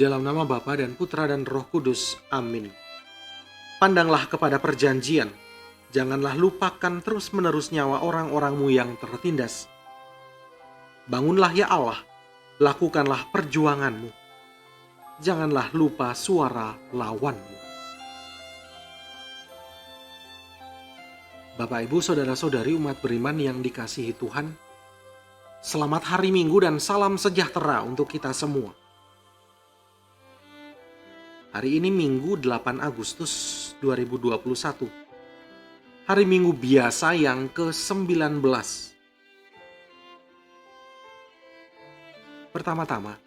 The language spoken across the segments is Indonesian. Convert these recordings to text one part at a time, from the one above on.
Dalam nama Bapa dan Putra dan Roh Kudus. Amin. Pandanglah kepada perjanjian. Janganlah lupakan terus-menerus nyawa orang-orangmu yang tertindas. Bangunlah ya Allah, lakukanlah perjuanganmu. Janganlah lupa suara lawanmu. Bapak, Ibu, Saudara-saudari umat beriman yang dikasihi Tuhan, selamat hari Minggu dan salam sejahtera untuk kita semua. Hari ini Minggu 8 Agustus 2021. Hari Minggu biasa yang ke-19. Pertama-tama,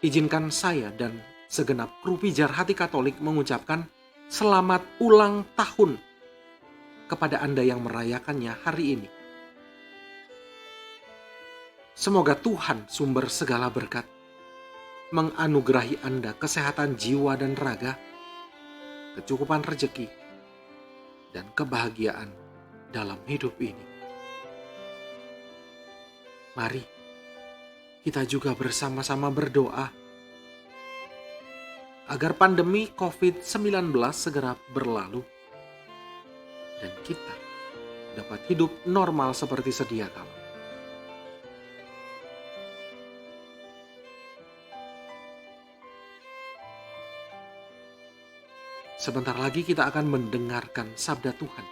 izinkan saya dan segenap kru pijar hati Katolik mengucapkan selamat ulang tahun kepada Anda yang merayakannya hari ini. Semoga Tuhan sumber segala berkat menganugerahi Anda kesehatan jiwa dan raga, kecukupan rejeki, dan kebahagiaan dalam hidup ini. Mari kita juga bersama-sama berdoa agar pandemi COVID-19 segera berlalu dan kita dapat hidup normal seperti sedia kala. Sebentar lagi kita akan mendengarkan sabda Tuhan.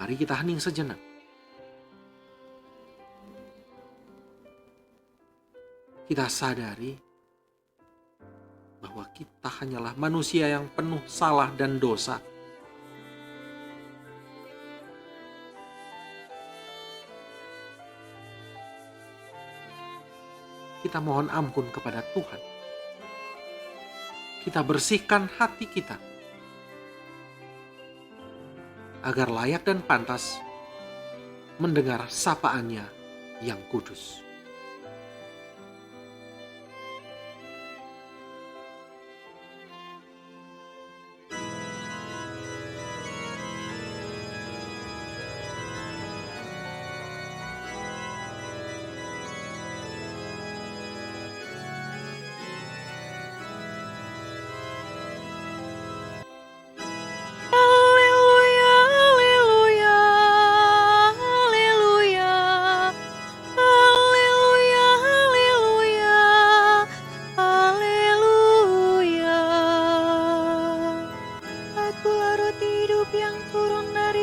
Mari kita hening sejenak. Kita sadari bahwa kita hanyalah manusia yang penuh salah dan dosa. Kita mohon ampun kepada Tuhan. Kita bersihkan hati kita agar layak dan pantas mendengar sapaannya yang kudus.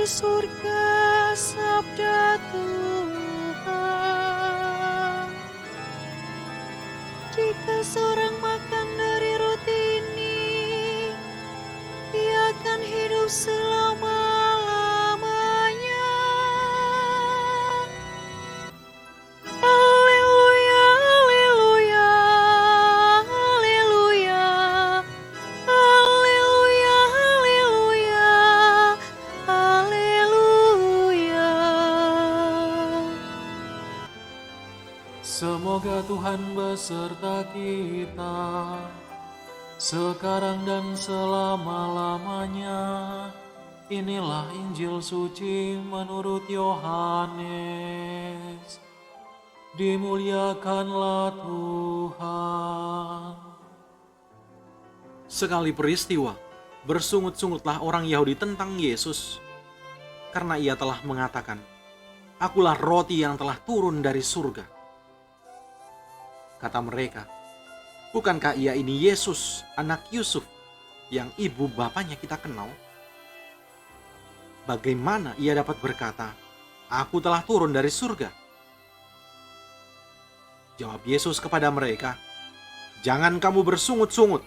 Surga, sabda Tuhan. Jika seorang makan dari roti ini, ia akan hidup selama-lamanya. Haleluya, haleluya, haleluya. Haleluya, haleluya. Semoga Tuhan beserta kita, sekarang dan selama-lamanya. Inilah Injil suci menurut Yohanes. Dimuliakanlah Tuhan. Sekali peristiwa, bersungut-sungutlah orang Yahudi tentang Yesus, karena ia telah mengatakan, "Akulah roti yang telah turun dari surga." Kata mereka, "Bukankah ia ini Yesus, anak Yusuf, yang ibu bapanya kita kenal? Bagaimana ia dapat berkata, 'Aku telah turun dari surga'?" Jawab Yesus kepada mereka, "Jangan kamu bersungut-sungut.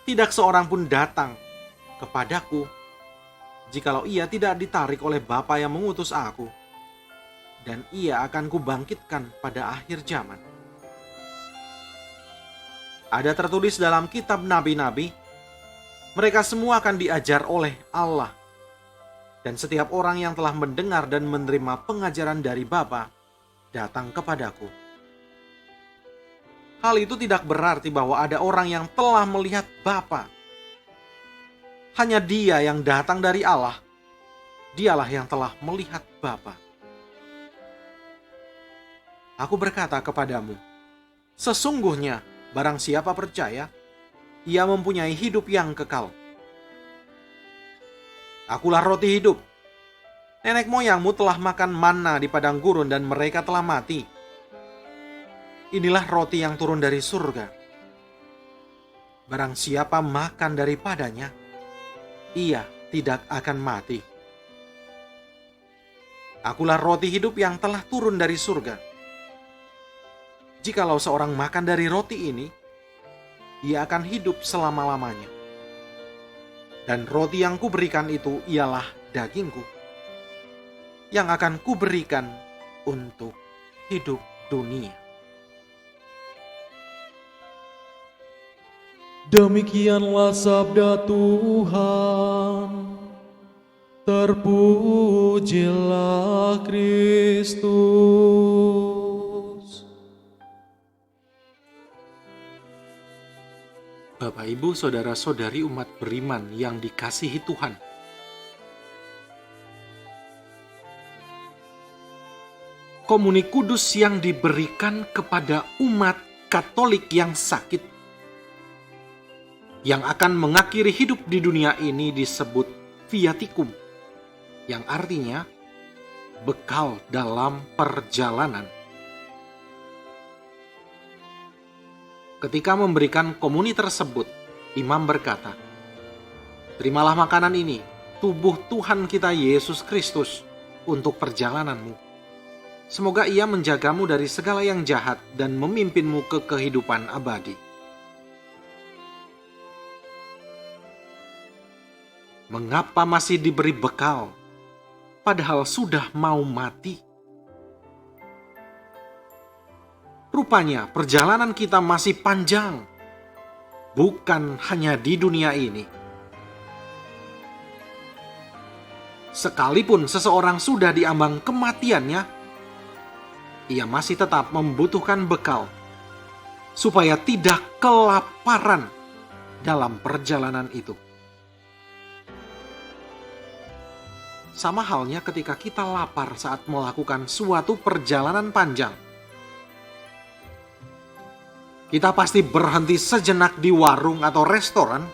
Tidak seorang pun datang kepadaku, jikalau ia tidak ditarik oleh Bapa yang mengutus aku, dan ia akan kubangkitkan pada akhir zaman. Ada tertulis dalam kitab nabi-nabi, mereka semua akan diajar oleh Allah. Dan setiap orang yang telah mendengar dan menerima pengajaran dari Bapa, datang kepadaku." Hal itu tidak berarti bahwa ada orang yang telah melihat Bapa. Hanya Dia yang datang dari Allah. Dialah yang telah melihat Bapa. Aku berkata kepadamu, Sesungguhnya, barang siapa percaya, ia mempunyai hidup yang kekal. Akulah roti hidup. Nenek moyangmu telah makan manna di padang gurun dan mereka telah mati. Inilah roti yang turun dari surga. Barang siapa makan daripadanya, ia tidak akan mati. Akulah roti hidup yang telah turun dari surga. Jikalau seorang makan dari roti ini, ia akan hidup selama-lamanya. Dan roti yang kuberikan itu ialah dagingku, yang akan kuberikan untuk hidup dunia. Demikianlah sabda Tuhan. Terpujilah Kristus. Bapak, Ibu, saudara-saudari umat beriman yang dikasihi Tuhan. Komuni kudus yang diberikan kepada umat Katolik yang sakit, yang akan mengakhiri hidup di dunia ini, disebut viaticum, yang artinya bekal dalam perjalanan. Ketika memberikan komuni tersebut, imam berkata, "Terimalah makanan ini, tubuh Tuhan kita Yesus Kristus, untuk perjalananmu. Semoga ia menjagamu dari segala yang jahat dan memimpinmu ke kehidupan abadi." Mengapa masih diberi bekal, padahal sudah mau mati? Rupanya perjalanan kita masih panjang, bukan hanya di dunia ini. Sekalipun seseorang sudah diambang kematiannya, ia masih tetap membutuhkan bekal, supaya tidak kelaparan dalam perjalanan itu. Sama halnya ketika kita lapar saat melakukan suatu perjalanan panjang. Kita pasti berhenti sejenak di warung atau restoran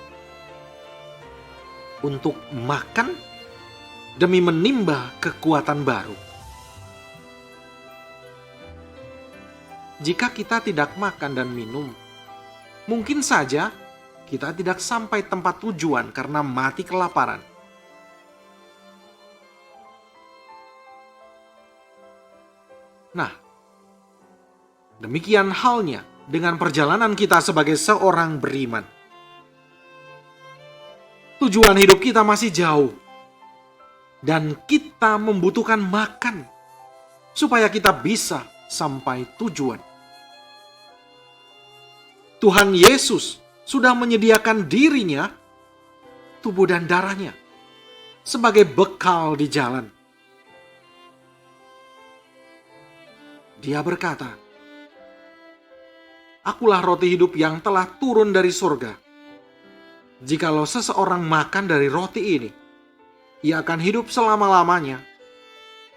untuk makan demi menimba kekuatan baru. Jika kita tidak makan dan minum, mungkin saja kita tidak sampai tempat tujuan karena mati kelaparan. Nah, demikian halnya dengan perjalanan kita sebagai seorang beriman. Tujuan hidup kita masih jauh, dan kita membutuhkan makan supaya kita bisa sampai tujuan. Tuhan Yesus sudah menyediakan dirinya, tubuh dan darahnya, sebagai bekal di jalan. Dia berkata, "Akulah roti hidup yang telah turun dari surga. Jikalau seseorang makan dari roti ini, ia akan hidup selama-lamanya.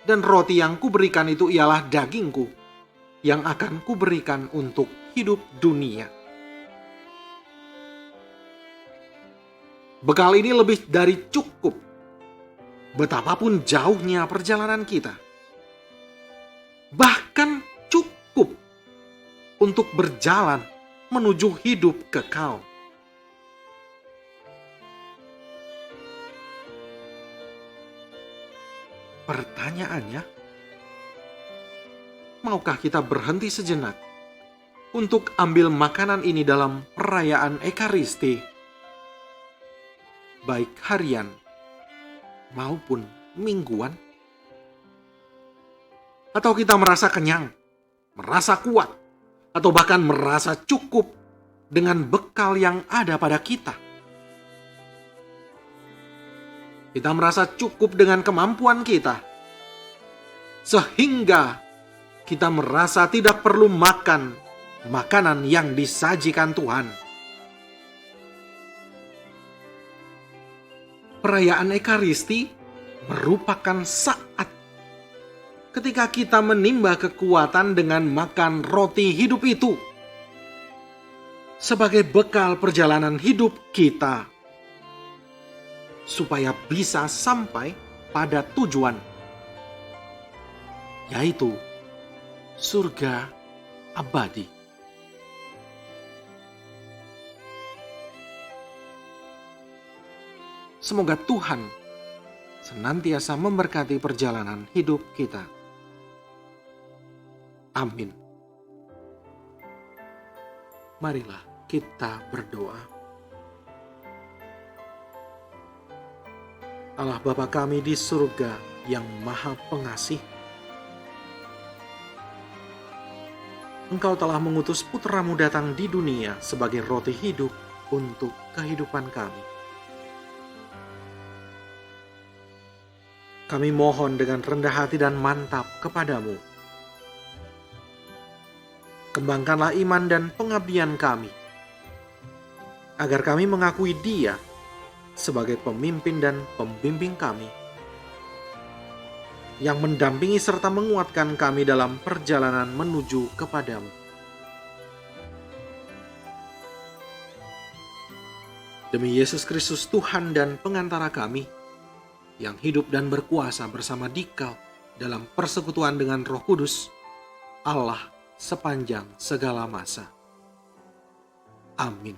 Dan roti yang kuberikan itu ialah dagingku, yang akan kuberikan untuk hidup dunia." Bekal ini lebih dari cukup, betapapun jauhnya perjalanan kita. Bahkan cukup untuk berjalan menuju hidup kekal. Pertanyaannya, maukah kita berhenti sejenak untuk ambil makanan ini dalam perayaan Ekaristi, baik harian maupun mingguan? Atau kita merasa kenyang, merasa kuat, atau bahkan merasa cukup dengan bekal yang ada pada kita? Kita merasa cukup dengan kemampuan kita, sehingga kita merasa tidak perlu makan makanan yang disajikan Tuhan. Perayaan Ekaristi merupakan saat ketika kita menimba kekuatan dengan makan roti hidup itu sebagai bekal perjalanan hidup kita, supaya bisa sampai pada tujuan, yaitu surga abadi. Semoga Tuhan senantiasa memberkati perjalanan hidup kita. Amin. Marilah kita berdoa. Allah Bapa kami di surga yang Maha Pengasih, Engkau telah mengutus Putra-Mu datang di dunia sebagai roti hidup untuk kehidupan kami. Kami mohon dengan rendah hati dan mantap kepadamu. Kembangkanlah iman dan pengabdian kami, agar kami mengakui Dia sebagai pemimpin dan pembimbing kami, yang mendampingi serta menguatkan kami dalam perjalanan menuju kepadamu. Demi Yesus Kristus Tuhan dan pengantara kami, yang hidup dan berkuasa bersama Dikau dalam persekutuan dengan Roh Kudus, Allah sepanjang segala masa. Amin.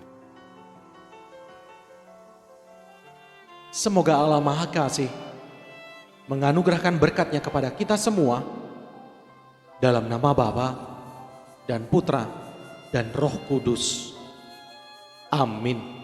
Semoga Allah Maha Kasih menganugerahkan berkat-Nya kepada kita semua, dalam nama Bapa dan Putra dan Roh Kudus. Amin.